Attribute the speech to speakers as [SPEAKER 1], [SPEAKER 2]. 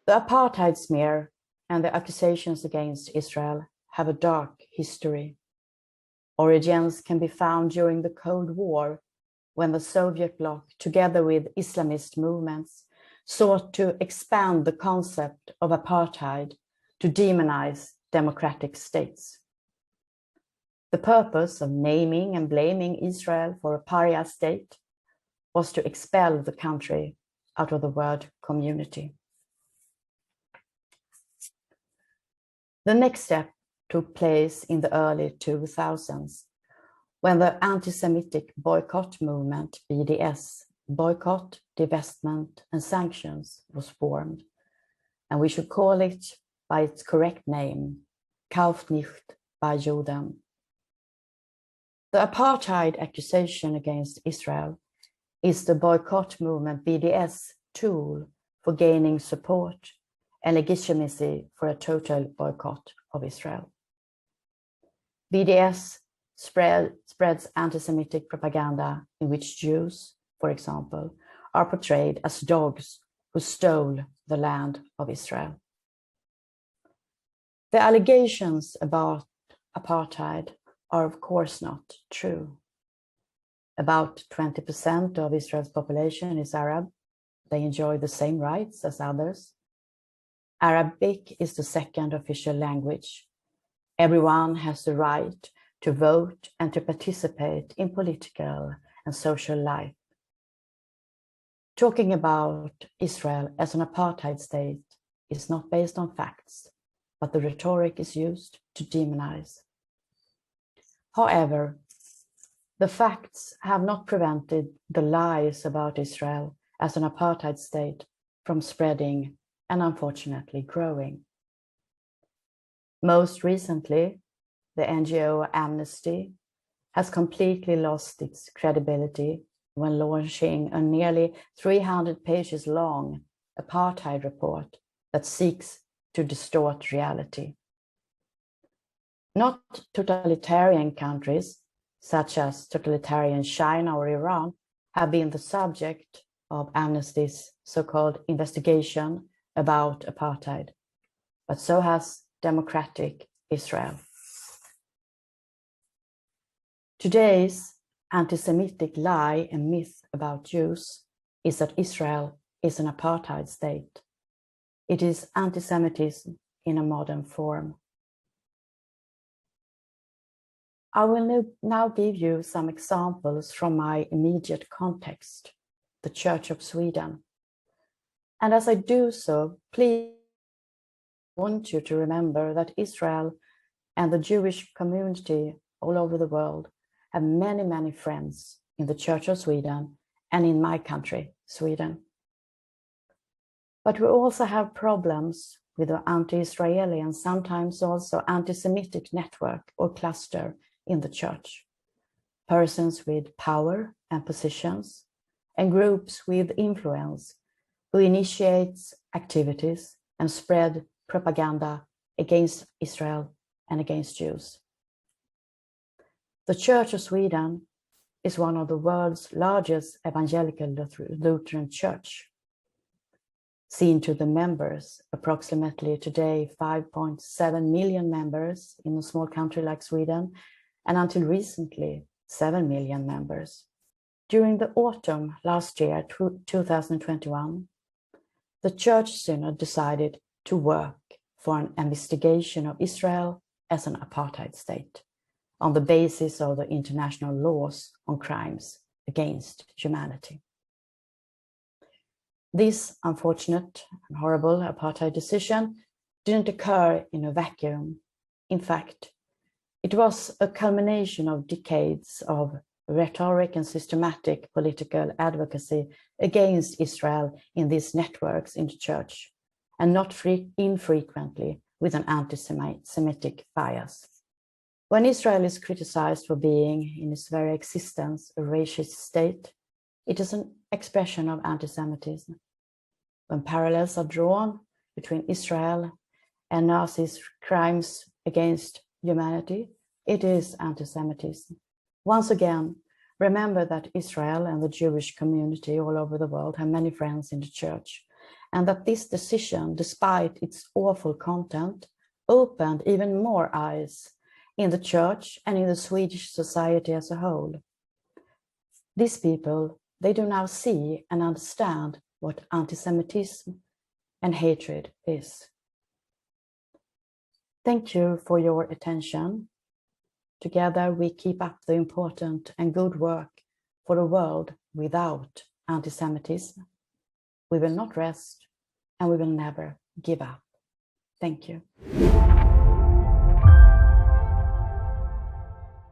[SPEAKER 1] The apartheid smear and the accusations against Israel have a dark history. Origins can be found during the Cold War, when the Soviet bloc, together with Islamist movements, sought to expand the concept of apartheid to demonize democratic states. The purpose of naming and blaming Israel for a pariah state was to expel the country out of the word community. The next step took place in the early 2000s, when the anti-Semitic boycott movement, BDS, Boycott, Divestment and Sanctions, was formed, and we should call it by its correct name, Kauft nicht bei Juden. The apartheid accusation against Israel is the boycott movement BDS tool for gaining support and legitimacy for a total boycott of Israel. BDS spreads anti-Semitic propaganda in which Jews, for example, are portrayed as dogs who stole the land of Israel. The allegations about apartheid are of course not true. About 20% of Israel's population is Arab. They enjoy the same rights as others. Arabic is the second official language. Everyone has the right to vote and to participate in political and social life. Talking about Israel as an apartheid state is not based on facts, but the rhetoric is used to demonize. However, the facts have not prevented the lies about Israel as an apartheid state from spreading and unfortunately growing. Most recently, the NGO Amnesty has completely lost its credibility when launching a nearly 300 pages long apartheid report that seeks to distort reality. Not totalitarian countries, such as totalitarian China or Iran, have been the subject of Amnesty's so-called investigation about apartheid, but so has democratic Israel. Today's anti-Semitic lie and myth about Jews is that Israel is an apartheid state. It is anti-Semitism in a modern form. I will now give you some examples from my immediate context, the Church of Sweden. And as I do so, please, I want you to remember that Israel and the Jewish community all over the world have many, many friends in the Church of Sweden and in my country, Sweden. But we also have problems with the anti-Israeli and sometimes also anti-Semitic network or cluster in the church. Persons with power and positions and groups with influence who initiates activities and spread propaganda against Israel and against Jews. The Church of Sweden is one of the world's largest evangelical Lutheran church. Seen to the members, approximately today 5.7 million members in a small country like Sweden, and until recently 7 million members. During the autumn last year, 2021, the Church Synod decided to work for an investigation of Israel as an apartheid state on the basis of the international laws on crimes against humanity. This unfortunate and horrible apartheid decision didn't occur in a vacuum. In fact, it was a culmination of decades of rhetoric and systematic political advocacy against Israel in these networks in the church, and not infrequently with an anti-Semitic bias. When Israel is criticized for being, in its very existence, a racist state, it is an expression of anti-Semitism. When parallels are drawn between Israel and Nazis' crimes against humanity, it is anti-Semitism. Once again, remember that Israel and the Jewish community all over the world have many friends in the church, and that this decision, despite its awful content, opened even more eyes in the church and in the Swedish society as a whole. These people, they do now see and understand what anti-Semitism and hatred is. Thank you for your attention. Together we keep up the important and good work for a world without anti-Semitism. We will not rest and we will never give up. Thank you.